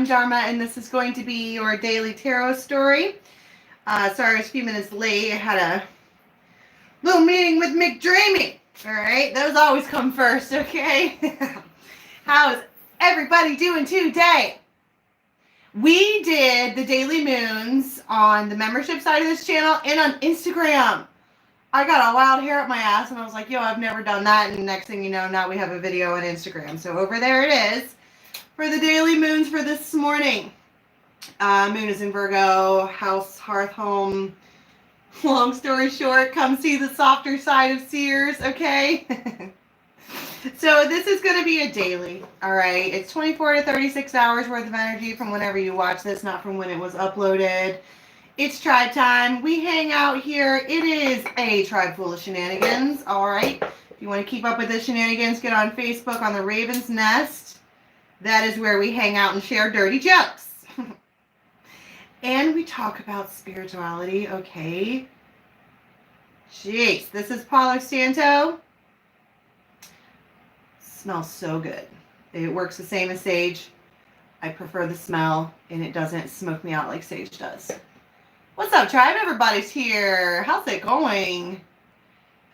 Dharma, and this is going to be your daily tarot story. Sorry I was a few minutes late. I had a little meeting with McDreamy. All right, those always come first, okay? How's everybody doing today? We did the daily moons on the membership side of this channel and on Instagram. I got a wild hair up my ass and I was like, yo, I've never done that. And next thing you know, now we have a video on Instagram. So over there it is for the daily moons for this morning. Moon is in Virgo, house, hearth, home. Long story short, come see the softer side of Sears, okay? So this is going to be a daily, all right? It's 24 to 36 hours worth of energy from whenever you watch this, not from when it was uploaded. It's tribe time. We hang out here. It is a tribe full of shenanigans, all right? If you want to keep up with the shenanigans, get on Facebook on the Raven's Nest. That is where we hang out and share dirty jokes. And we talk about spirituality, okay? Jeez, this is Palo Santo. Smells so good. It works the same as sage. I prefer the smell, and it doesn't smoke me out like sage does. What's up, tribe? Everybody's here. How's it going?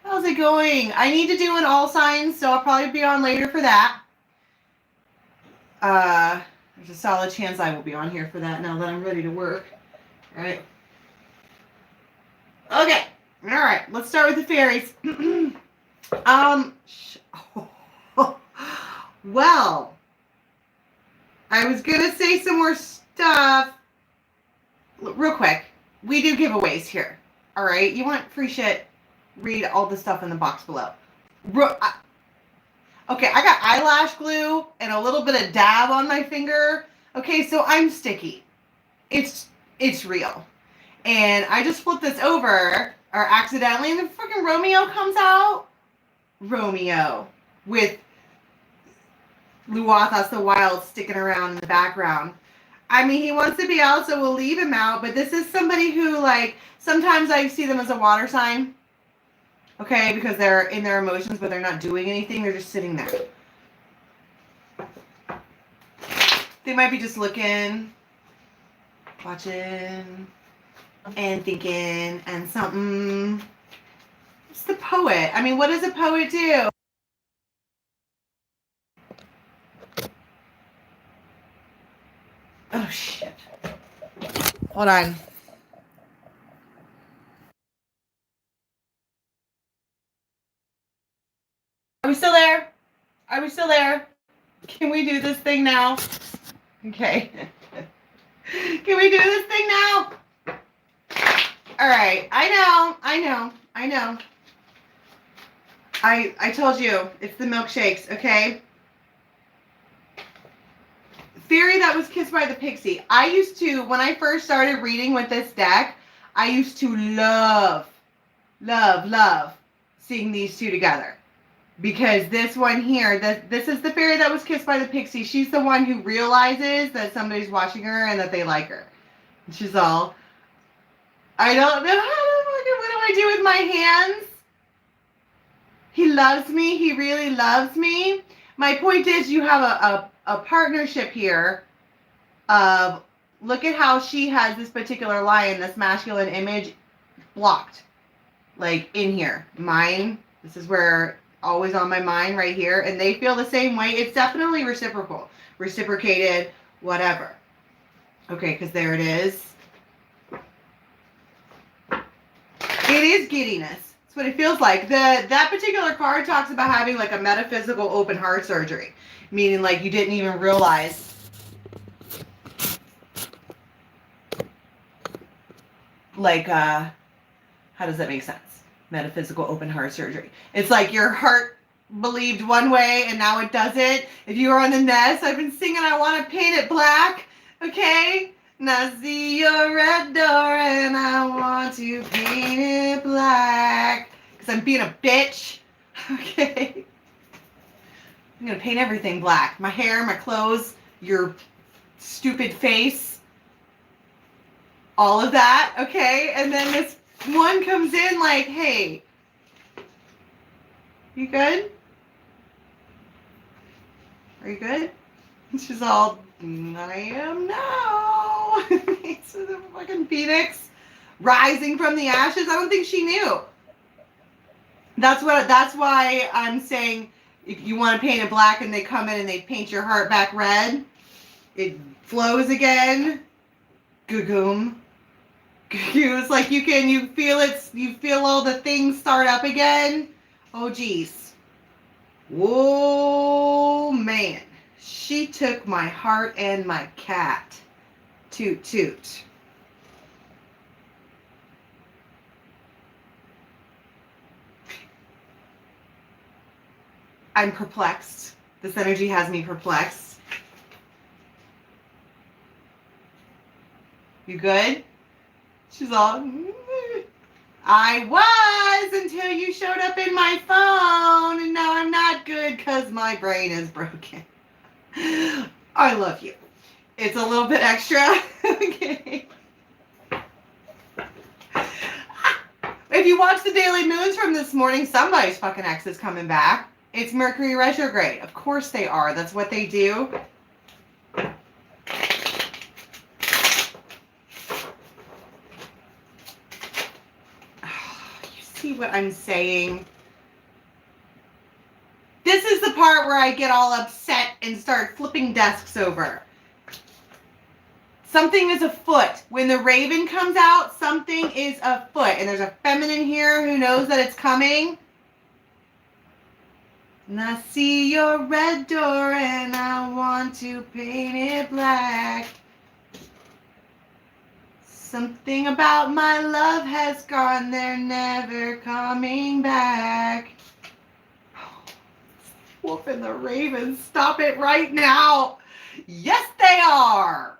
How's it going? I need to do an all signs, so I'll probably be on later for that. There's a solid chance I will be on here for that now that I'm ready to work. All right. Okay. All right. Let's start with the fairies. Well, I was going to say some more stuff. Real quick. We do giveaways here. All right. You want free shit? Read all the stuff in the box below. Okay, I got eyelash glue and a little bit of dab on my finger. Okay, so I'm sticky. It's real. And I just flipped this over, or accidentally, and the freaking Romeo comes out. Romeo with Luathas the Wild sticking around in the background. I mean, he wants to be out, so we'll leave him out. But this is somebody who, like, sometimes I see them as a water sign. Okay, because they're in their emotions, but they're not doing anything. They're just sitting there. They might be just looking, watching, and thinking, and something. It's the poet. I mean, what does a poet do? Oh, shit. Hold on. Are we still there? Are we still there? Can we do this thing now? Okay. Can we do this thing now? All right. I know. I told you, it's the milkshakes, okay? Fairy that was kissed by the pixie. I used to, when I first started reading with this deck, I used to love seeing these two together. Because this one here, this is the fairy that was kissed by the pixie. She's the one who realizes that somebody's watching her and that they like her. And she's all, I don't know what do I do with my hands? He loves me. He really loves me. My point is you have a partnership here of, look at how she has this particular lion, this masculine image blocked. Like in here. Mine, this is where... always on my mind right here, and they feel the same way. It's definitely reciprocal, reciprocated, whatever. Okay, because there it is. It is giddiness. That's what it feels like. That particular card talks about having like a metaphysical open heart surgery, meaning like you didn't even realize. Like, how does that make sense? Metaphysical open heart surgery. It's like your heart believed one way and now it doesn't. If you were on the Nest, I've been singing I Want to Paint It Black. Okay? And I see your red door and I want to paint it black. Because I'm being a bitch. Okay? I'm going to paint everything black. My hair, my clothes, your stupid face. All of that. Okay? And then this one comes in like, hey, you good? Are you good? She's all, I am now. It's the fucking phoenix rising from the ashes. I don't think she knew. That's why I'm saying if you want to paint it black and they come in and they paint your heart back red, it flows again. Gagoom. It's like you feel it, you feel all the things start up again. Oh geez. Whoa, man. She took my heart and my cat. Toot toot. I'm perplexed. This energy has me perplexed. You good? She's all, I was until you showed up in my phone, and now I'm not good because my brain is broken. I love you. It's a little bit extra. Okay. If you watch the daily moons from this morning, somebody's fucking ex is coming back. It's Mercury retrograde. Of course they are. That's what they do. You see what I'm saying? This is the part where I get all upset and start flipping desks over. Something is afoot. When the raven comes out, something is afoot. And there's a feminine here who knows that it's coming. And I see your red door and I want to paint it black. Something about my love has gone, they're never coming back. Wolf and the Raven, stop it right now. Yes, they are.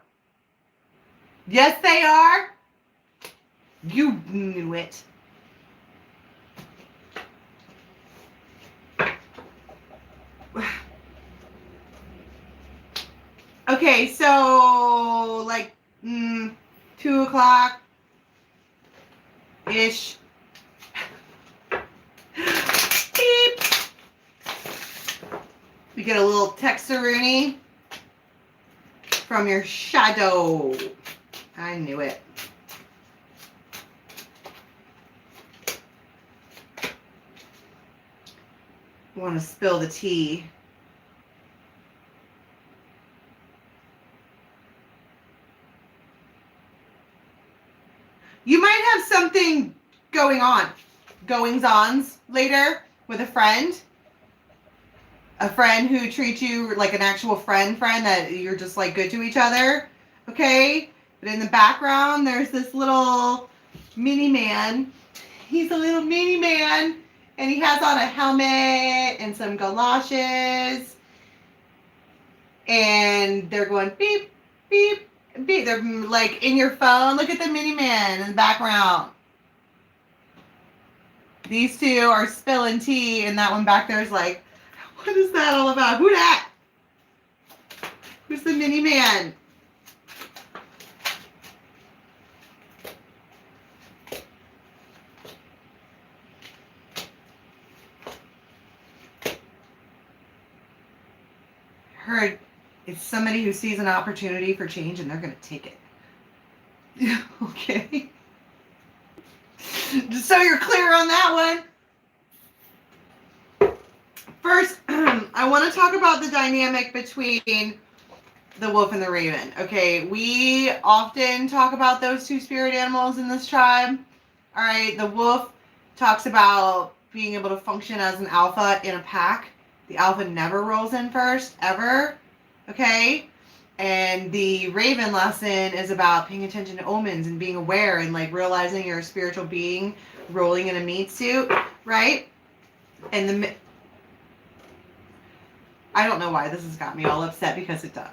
Yes, they are. You knew it. Okay, so like 2 o'clock ish. Beep. We get a little texaroonie from your shadow. I knew it. Want to spill the tea. You might have something goings-ons later with a friend who treats you like an actual friend that you're just like good to each other, okay? But in the background, there's this little mini man. He's a little mini man, and he has on a helmet and some galoshes, and they're going beep, beep, beep. They're like in your phone. Look at the mini man in the background. These two are spilling tea, and that one back there is like, what is that all about? Who that? Who's the mini man? Heard it's somebody who sees an opportunity for change and they're going to take it. Okay. Just so you're clear on that one. First, I want to talk about the dynamic between the wolf and the raven. Okay, we often talk about those two spirit animals in this tribe. All right, the wolf talks about being able to function as an alpha in a pack. The alpha never rolls in first, ever. Okay? And the raven lesson is about paying attention to omens and being aware and like realizing you're a spiritual being rolling in a meat suit, right? And I don't know why this has got me all upset, because it does.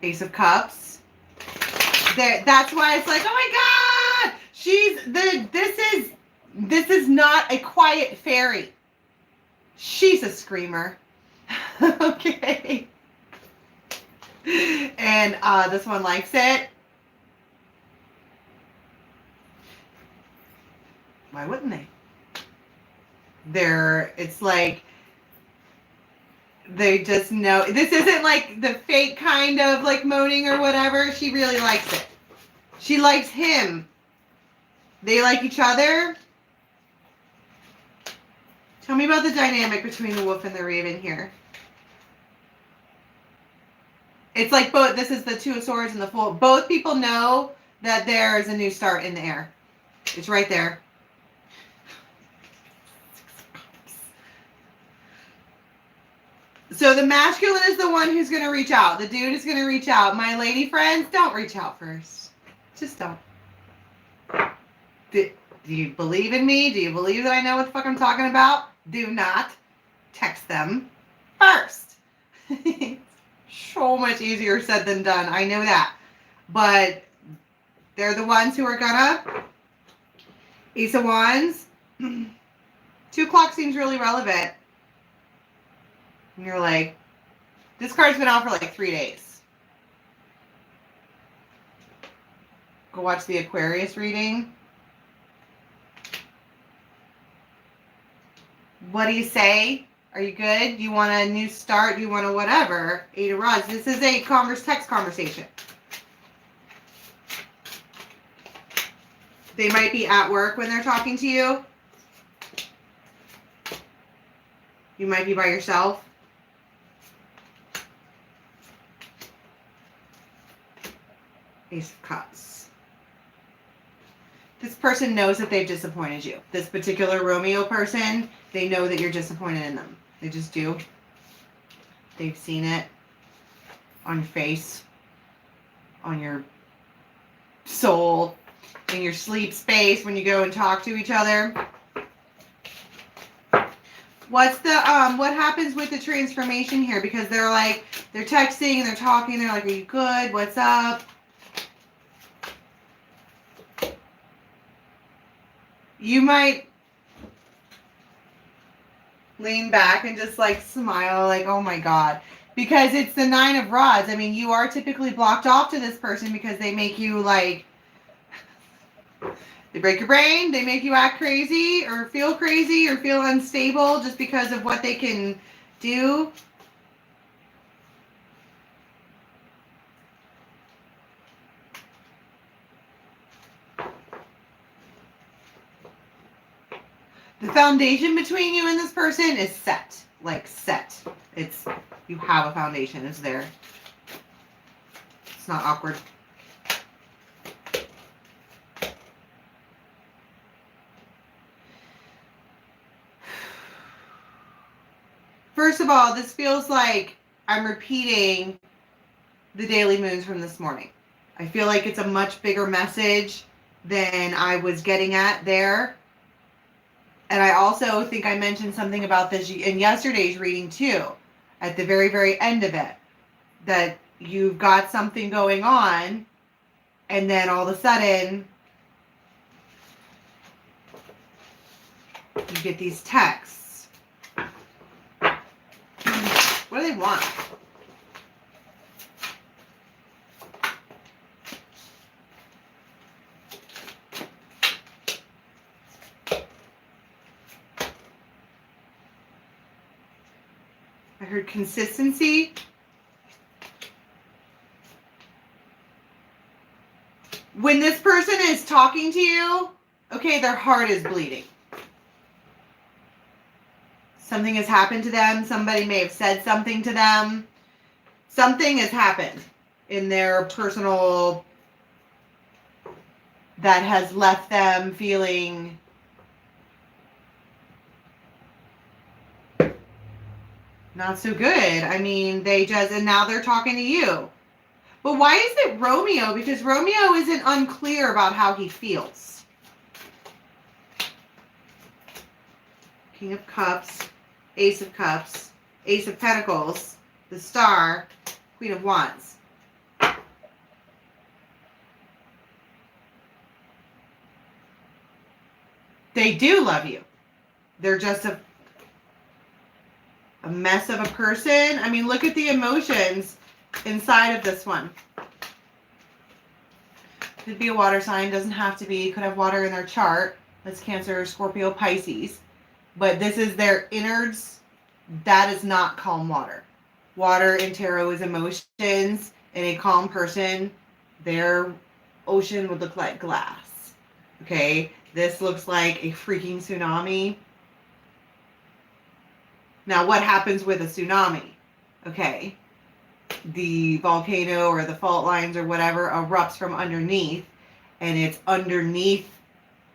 Ace of Cups. That's why it's like, oh my God! This is not a quiet fairy. She's a screamer. Okay. And this one likes it. Why wouldn't they? It's like They just know. This isn't like the fake kind of like moaning or whatever. She really likes it. She likes him. They like each other. Tell me about the dynamic between the wolf and the raven here. It's like both. This is the Two of Swords and the Fool. Both people know that there is a new start in the air. It's right there. So the masculine is the one who's going to reach out. The dude is going to reach out. My lady friends, don't reach out first. Just don't. Do you believe in me? Do you believe that I know what the fuck I'm talking about? Do not text them first. So much easier said than done. I know that. But they're the ones who are gonna. Ace of Wands. 2 o'clock seems really relevant. And you're like, this card's been out for like 3 days. Go watch the Aquarius reading. What do you say? Are you good? Do you want a new start? Do you want a whatever? 8 of Rods. This is a text conversation. They might be at work when they're talking to you. You might be by yourself. Ace of Cups. This person knows that they've disappointed you. This particular Romeo person, they know that you're disappointed in them. They just do. They've seen it on your face, on your soul, in your sleep space when you go and talk to each other. What's the what happens with the transformation here? Because they're texting and they're talking, they're like, are you good? What's up? You might lean back and just like smile like, oh my God. Because it's the 9 of Rods. I mean, you are typically blocked off to this person because they make you like, they break your brain, they make you act crazy or feel unstable just because of what they can do. The foundation between you and this person is set. Like set. You have a foundation. It's there. It's not awkward. First of all, this feels like I'm repeating the daily moons from this morning. I feel like it's a much bigger message than I was getting at there. And I also think I mentioned something about this in yesterday's reading too, at the very, very end of it, that you've got something going on and then all of a sudden you get these texts. What do they want? I heard consistency. When this person is talking to you, okay, their heart is bleeding. Something has happened to them. Somebody may have said something to them. Something has happened in their personal that has left them feeling not so good. I mean, and now they're talking to you. But why is it Romeo? Because Romeo isn't unclear about how he feels. King of Cups, Ace of Cups, Ace of Pentacles, the Star, Queen of Wands. They do love you. They're just a mess of a person. I mean, look at the emotions inside of this one. Could be a water sign, doesn't have to be. Could have water in their chart. That's Cancer, Scorpio, Pisces. But this is their innards. That is not calm water. Water in tarot is emotions, and a calm person, their ocean would look like glass. Okay? This looks like a freaking tsunami. Now, what happens with a tsunami? Okay. The volcano or the fault lines or whatever erupts from underneath, and it's underneath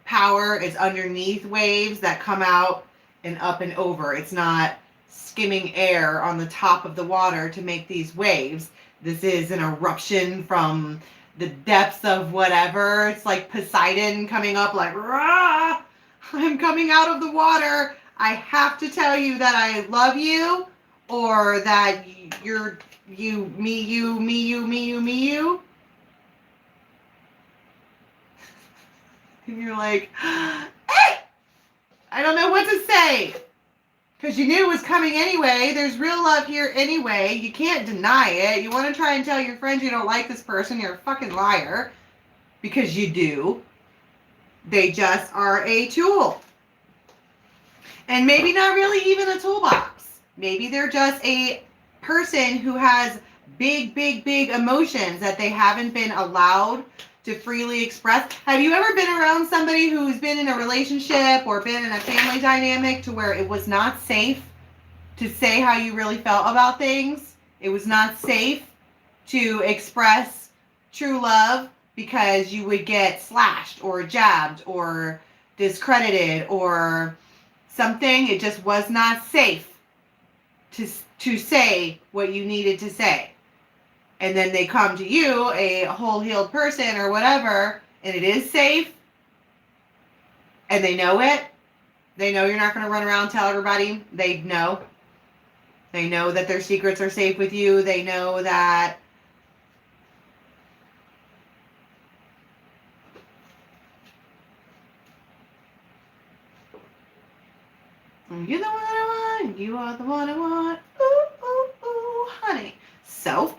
power, it's underneath waves that come out and up and over. It's not skimming air on the top of the water to make these waves. This is an eruption from the depths of whatever. It's like Poseidon coming up like, rah, I'm coming out of the water. I have to tell you that I love you, or that you're you, me, you, me, you, me, you, me, you. And you're like, hey, I don't know what to say. Because you knew it was coming anyway. There's real love here anyway. You can't deny it. You want to try and tell your friends you don't like this person. You're a fucking liar. Because you do. They just are a tool. And maybe not really even a toolbox. Maybe they're just a person who has big, big, big emotions that they haven't been allowed to freely express. Have you ever been around somebody who's been in a relationship or been in a family dynamic to where it was not safe to say how you really felt about things? It was not safe to express true love because you would get slashed or jabbed or discredited or something. It just was not safe to say what you needed to say. And then they come to you, a whole healed person or whatever, and it is safe, and they know it. They know you're not going to run around and tell everybody. They know. They know that their secrets are safe with you. They know that you're the one I want. You are the one I want. Ooh, ooh, ooh, honey. So,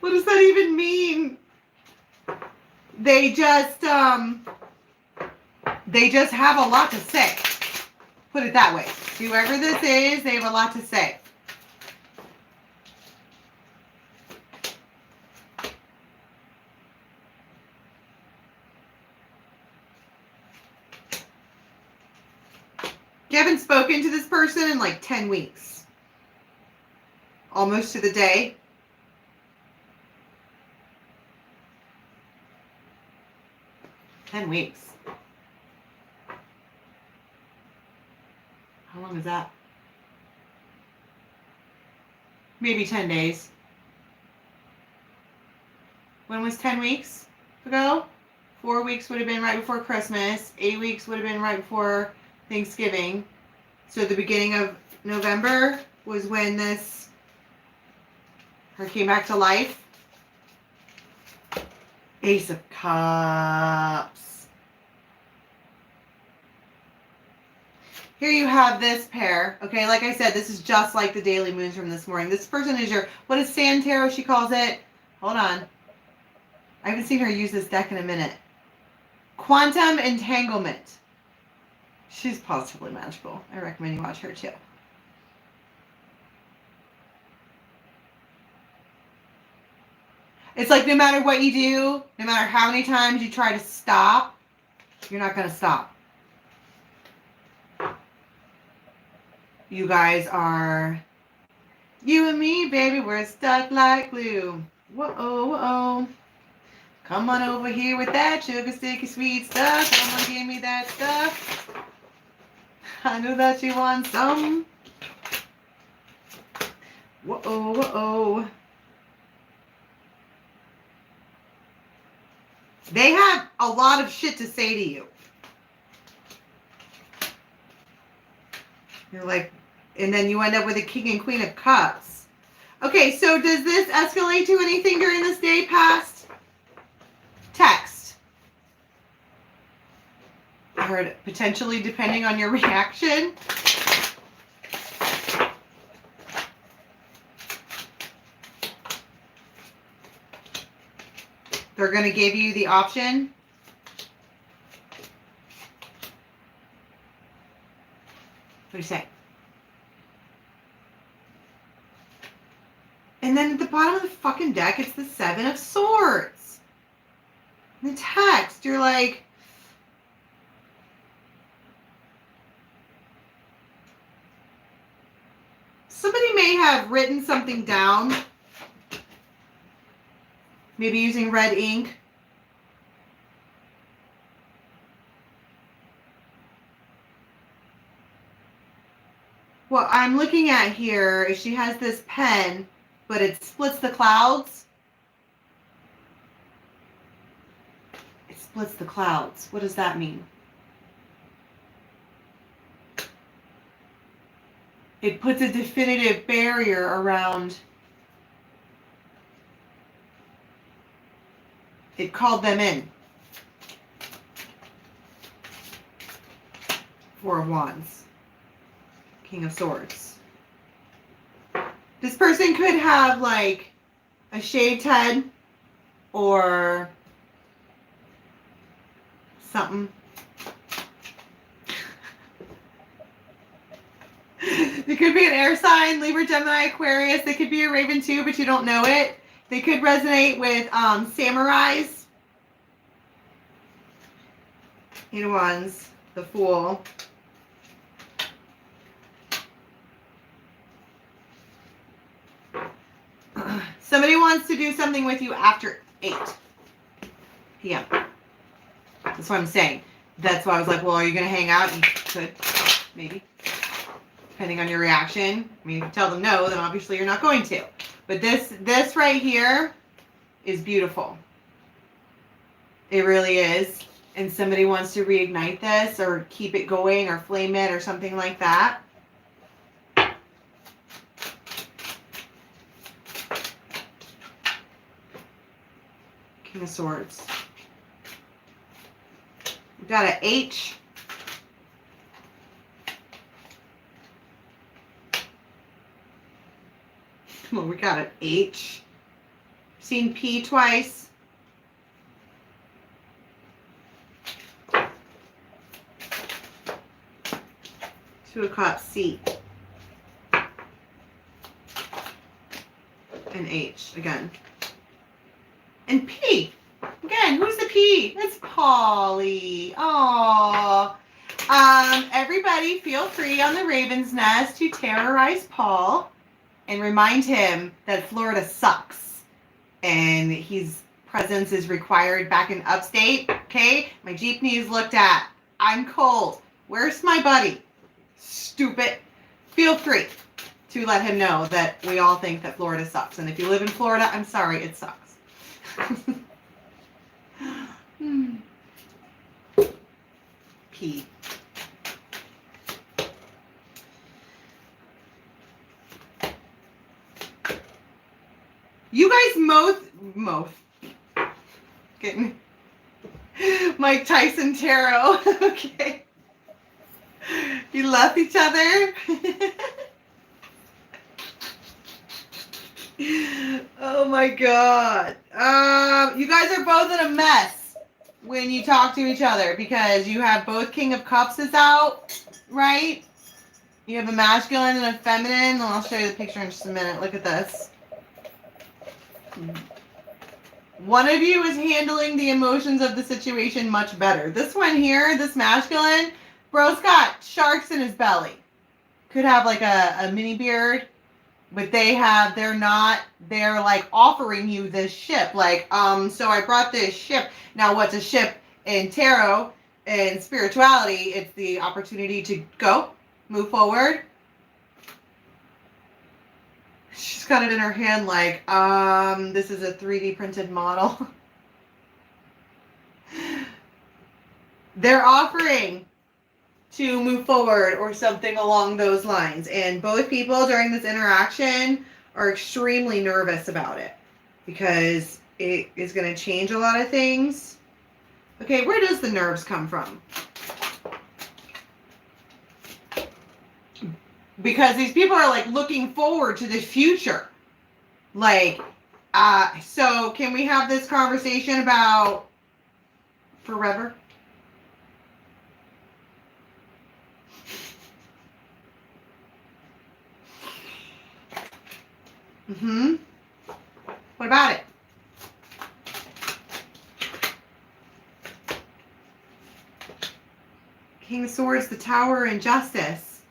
what does that even mean? They just have a lot to say. Put it that way. Whoever this is, they have a lot to say. You haven't spoken to this person in like 10 weeks. Almost to the day. Ten weeks. How long is that? Maybe 10 days. When was 10 weeks ago? 4 weeks would have been right before Christmas. 8 weeks would have been right before Thanksgiving. So the beginning of November was when this her came back to life. Ace of Cups. Here you have this pair. Okay, like I said, this is just like the daily moons from this morning. This person is your, what is Sand Tarot she calls it? Hold on. I haven't seen her use this deck in a minute. Quantum Entanglement. She's positively magical. I recommend you watch her too. It's like no matter what you do, no matter how many times you try to stop, you're not going to stop. You guys are, you and me, baby, we're stuck like glue. Whoa, whoa. Come on over here with that sugar sticky sweet stuff. Come on, give me that stuff. I know that you want some. Whoa, whoa. They have a lot of shit to say to you. You're like, and then you end up with a King and Queen of Cups. Okay, so does this escalate to anything during this day past? Text. I heard potentially depending on your reaction. They're going to give you the option do you say? And then at the bottom of the fucking deck, it's the Seven of Swords. The text, you're like, somebody may have written something down, maybe using red ink. What I'm looking at here is she has this pen, but it splits the clouds. It splits the clouds. What does that mean? It puts a definitive barrier around. It called them in. Four of Wands. King of Swords. This person could have like a shaved head or something. They could be an air sign, Libra, Gemini, Aquarius. They could be a Raven too, but you don't know it. They could resonate with samurais. Eight of Wands, the Fool. Somebody wants to do something with you after 8 p.m. That's what I'm saying. That's why I was like, well, are you going to hang out? You could, maybe. Depending on your reaction. I mean, if you tell them no, then obviously you're not going to. But this right here is beautiful. It really is. And somebody wants to reignite this or keep it going or flame it or something like that. King of Swords. We've got an H. Come on, we got an H. Seen P twice. Two of Cups, C. And H again. And P. Again, who's the P? It's Polly. Aww. Everybody feel free on the Raven's Nest to terrorize Paul and remind him that Florida sucks and his presence is required back in upstate. Okay? My Jeep needs looked at. I'm cold. Where's my buddy? Stupid. Feel free to let him know that we all think that Florida sucks. And if you live in Florida, I'm sorry, it sucks. P. You guys getting Mike Tyson tarot. Okay. You love each other. Oh my God. You guys are both in a mess when you talk to each other because you have both King of Cups is out, right? You have a masculine and a feminine. And I'll show you the picture in just a minute. Look at this. One of you is handling the emotions of the situation much better. This one here, this masculine, bro's got sharks in his belly. Could have like a mini beard. But they're like offering you this ship. Like, so I brought this ship. Now what's a ship in tarot and spirituality? It's the opportunity to go, move forward. She's got it in her hand like, this is a 3D printed model. They're offering to move forward or something along those lines. And both people during this interaction are extremely nervous about it because it is going to change a lot of things. Okay, where does the nerves come from? Because these people are like looking forward to the future. Like, so can we have this conversation about forever? Mm-hmm. What about it? King of Swords, the Tower, and Justice.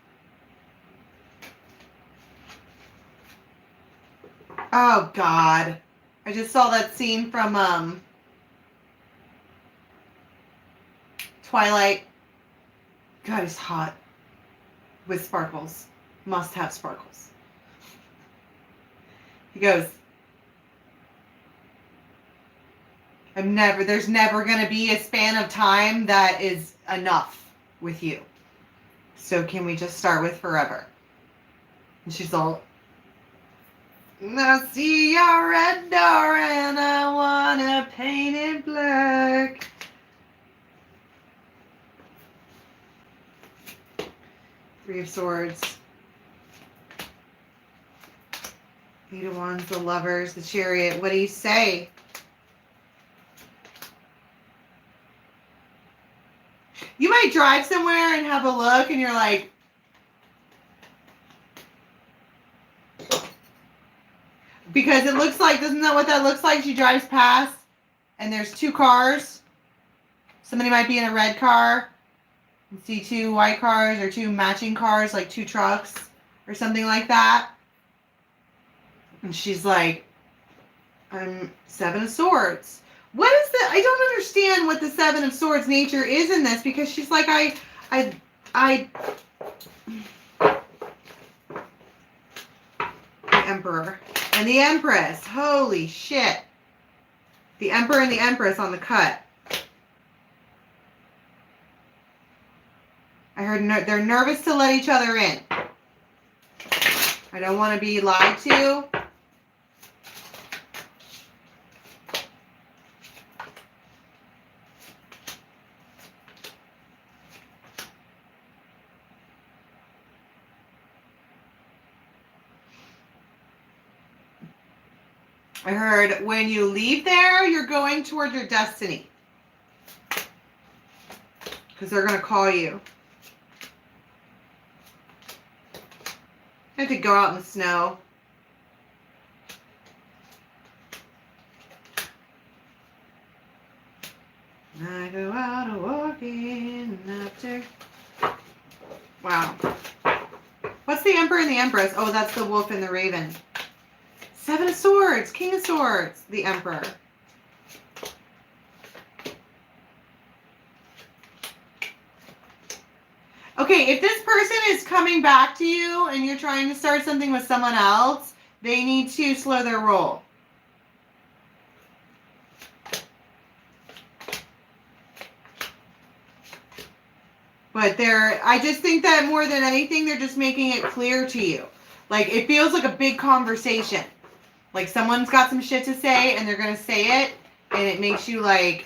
Oh, God. I just saw that scene from Twilight. God, he's hot. With sparkles. Must have sparkles. He goes, there's never going to be a span of time that is enough with you. So can we just start with forever? And she's all, I see your red door and I want to paint it black. Three of Swords. Eight of Wands, the Lovers, the Chariot. What do you say? You might drive somewhere and have a look and you're like, because it looks like, doesn't that what that looks like? She drives past and there's two cars. Somebody might be in a red car and see two white cars or two matching cars, like two trucks or something like that. And she's like, I'm Seven of Swords. What is the, I don't understand what the Seven of Swords nature is in this, because she's like, the Emperor and the Empress. Holy shit. The Emperor and the Empress on the cut. I heard they're nervous to let each other in. I don't want to be lied to. I heard when you leave there, you're going toward your destiny. Because they're going to call you. I have to go out in the snow. I go out a walking after. Wow. What's the Emperor and the Empress? Oh, that's the Wolf and the Raven. Seven of Swords, King of Swords, the Emperor. Okay, if this person is coming back to you and you're trying to start something with someone else, they need to slow their roll. But I just think that more than anything, they're just making it clear to you. Like, it feels like a big conversation. Like, someone's got some shit to say, and they're going to say it, and it makes you, like,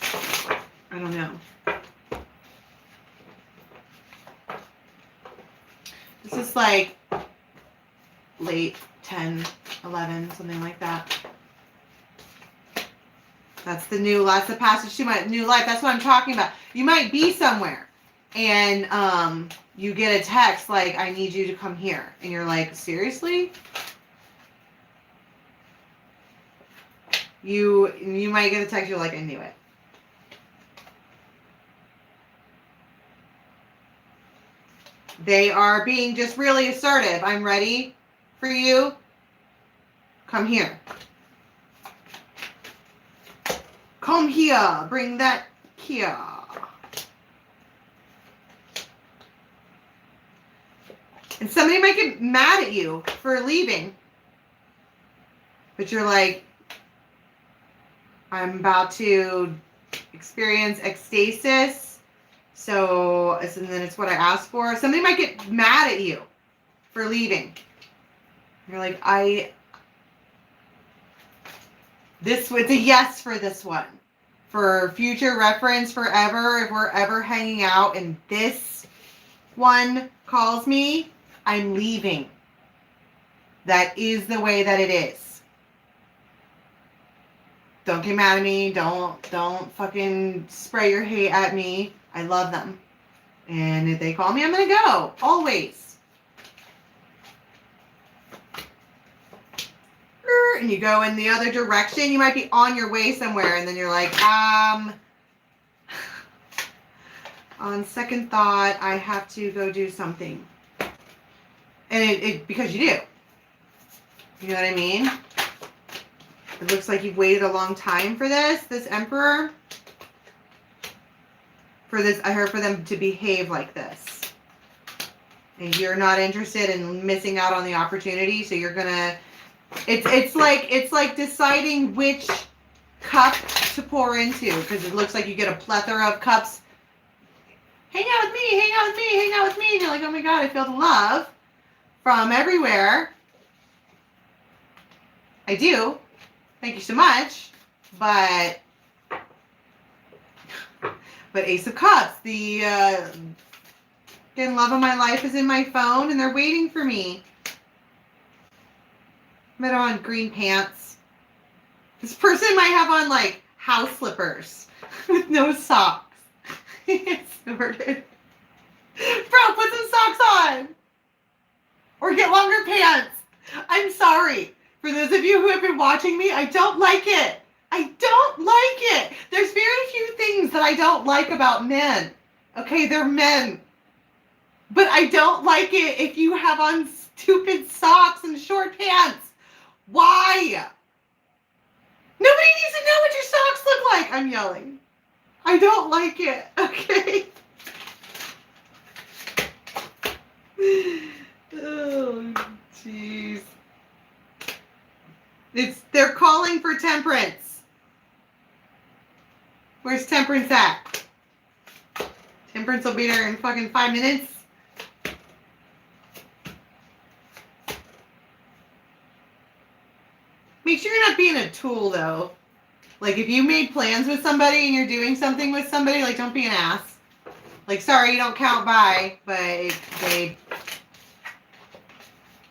I don't know. This is, like, late 10, 11, something like that. That's the passage to my new life. That's what I'm talking about. You might be somewhere, and you get a text, like, I need you to come here. And you're like, seriously? You might get a text, you're like, I knew it. They are being just really assertive. I'm ready for you. Come here. Come here. Bring that here. And somebody might get mad at you for leaving. But you're like, I'm about to experience ecstasis. So, and then it's what I asked for. Somebody might get mad at you for leaving. You're like, it's a yes for this one. For future reference, forever, if we're ever hanging out and this one calls me, I'm leaving. That is the way that it is. Don't get mad at me. Don't fucking spray your hate at me. I love them. And if they call me, I'm going to go. Always. and you go in the other direction. You might be on your way somewhere, and then you're like, on second thought, I have to go do something. And it because you do. You know what I mean? It looks like you've waited a long time for this Emperor. For them to behave like this. And you're not interested in missing out on the opportunity, so you're gonna it's like deciding which cup to pour into, because it looks like you get a plethora of cups. Hang out with me, hang out with me, hang out with me. And you're like, oh my God, I feel the love from everywhere. I do. Thank you so much. But Ace of Cups, the again, love of my life is in my phone, and they're waiting for me. I'm on green pants. This person might have on like house slippers with no socks. It's snorted. Bro, put some socks on. Or get longer pants. I'm sorry. For those of you who have been watching me, I don't like it. I don't like it. There's very few things that I don't like about men. Okay, they're men. But I don't like it if you have on stupid socks and short pants. Why? Nobody needs to know what your socks look like. I'm yelling. I don't like it. Okay. Oh, jeez. They're calling for temperance. Where's temperance at? Temperance will be there in fucking 5 minutes. Make sure you're not being a tool, though. Like, if you made plans with somebody and you're doing something with somebody, like, don't be an ass. Like, sorry, you don't count by, but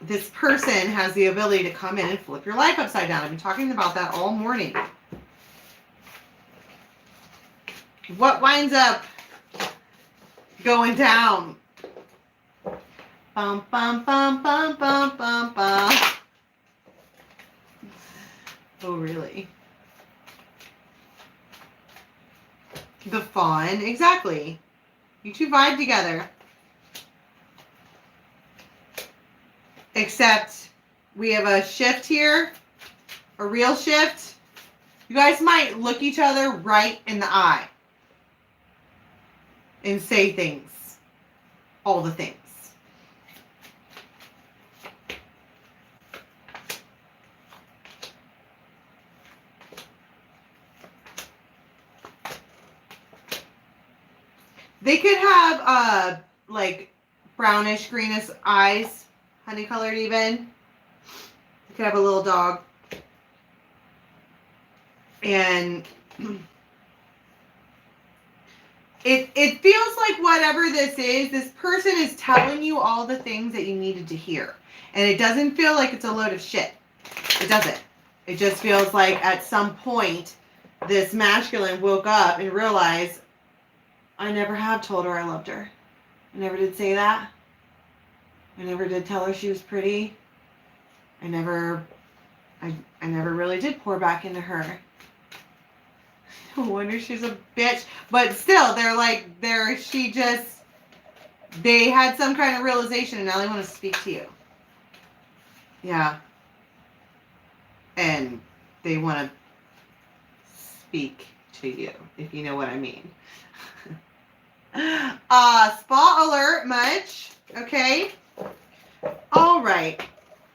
this person has the ability to come in and flip your life upside down. I've been talking about that all morning. What winds up going down? Bum, bum, bum, bum, bum, bum, bum. Oh, really? The Fawn, exactly. You two vibe together. Except we have a shift here, a real shift. You guys might look each other right in the eye and say things, all the things. They could have like brownish, greenish eyes, honey colored even. They could have a little dog. And it feels like whatever this person is telling you all the things that you needed to hear. And it doesn't feel like it's a load of shit. It doesn't. It just feels like at some point this masculine woke up and realized, I never have told her I loved her. I never did say that. I never did tell her she was pretty. I never really did pour back into her. No wonder she's a bitch. But still, they had some kind of realization and now they want to speak to you. Yeah. And they want to speak to you, if you know what I mean. Spa alert much. Okay. All right.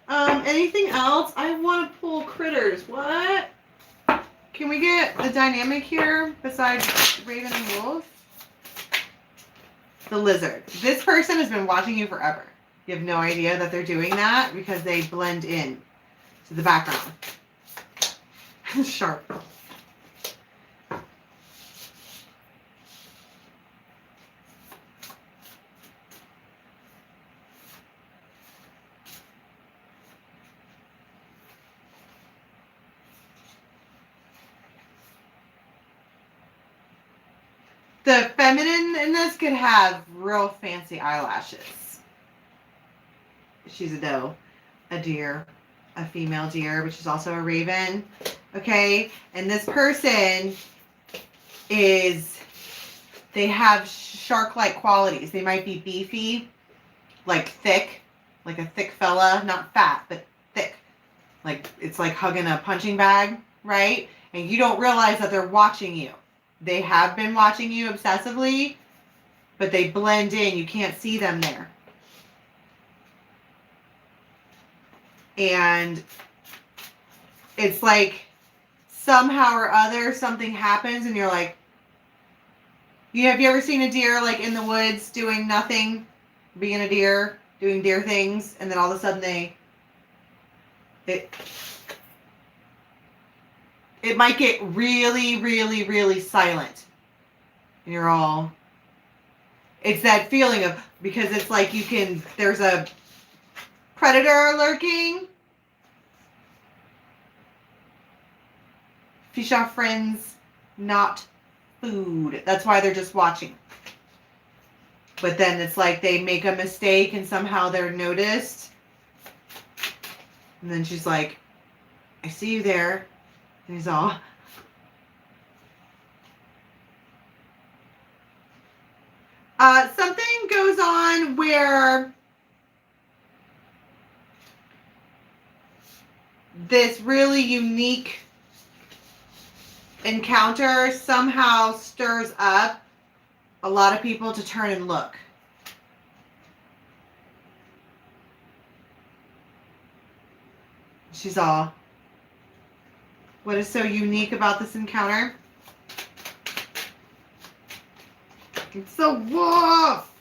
Anything else? I want to pull critters. What? Can we get a dynamic here besides Raven and Wolf? The lizard. This person has been watching you forever. You have no idea that they're doing that because they blend in to the background. Sharp. The feminine in this could have real fancy eyelashes. She's a doe, a deer, a female deer, but she's also a raven. Okay, and this person they have shark-like qualities. They might be beefy, like thick, like a thick fella, not fat, but thick. Like it's like hugging a punching bag, right? And you don't realize that they're watching you. They have been watching you obsessively, but they blend in. You can't see them there. And it's like somehow or other something happens and you're like, have you ever seen a deer like in the woods doing nothing, being a deer, doing deer things, and then all of a sudden it might get really, really, really silent. And you're all, it's that feeling of, because it's like there's a predator lurking. Fish are friends, not food. That's why they're just watching. But then it's like they make a mistake and somehow they're noticed. And then she's like, I see you there. And he's all, something goes on where this really unique encounter somehow stirs up a lot of people to turn and look. She's all, what is so unique about this encounter? It's the wolf!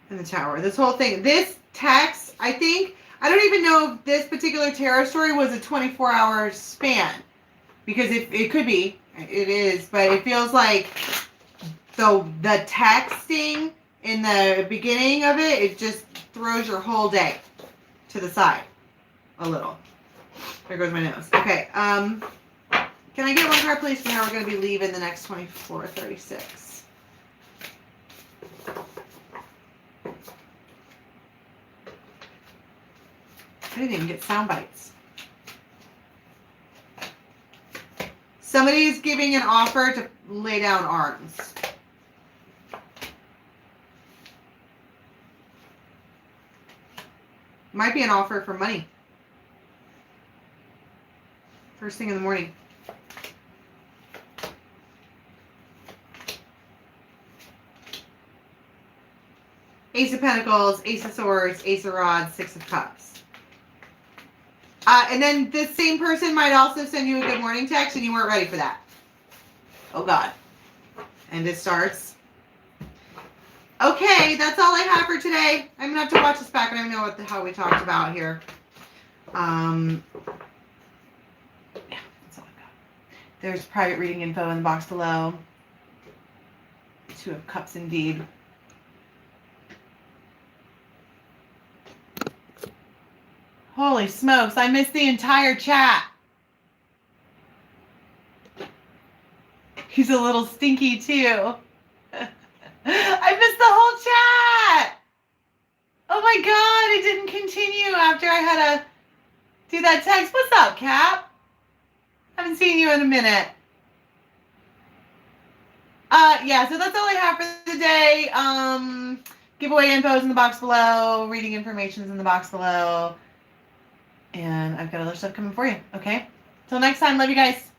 In the tower. This whole thing, this text, I don't even know if this particular tarot story was a 24-hour span. Because it could be, it is, but it feels like the texting in the beginning of it just throws your whole day to the side a little. There goes my nose. Okay, can I get one card, please, for how we're going to be leaving the next 24:36? I didn't even get sound bites. Somebody's giving an offer to lay down arms. Might be an offer for money. First thing in the morning. Ace of Pentacles, Ace of Swords, Ace of Rods, Six of Cups. And then this same person might also send you a good morning text and you weren't ready for that. Oh God. And it starts. Okay, that's all I have for today. I'm gonna have to watch this back. I don't even know what the hell we talked about here. Yeah, that's all I got. There's private reading info in the box below. Two of Cups indeed. Holy smokes, I missed the entire chat. He's a little stinky too. I missed the whole chat. Oh my God, it didn't continue after I had to do that text. What's up, Cap? Haven't seen you in a minute. Yeah, so that's all I have for the day. Giveaway info is in the box below. Reading information is in the box below. And I've got other stuff coming for you, okay? Till next time, love you guys.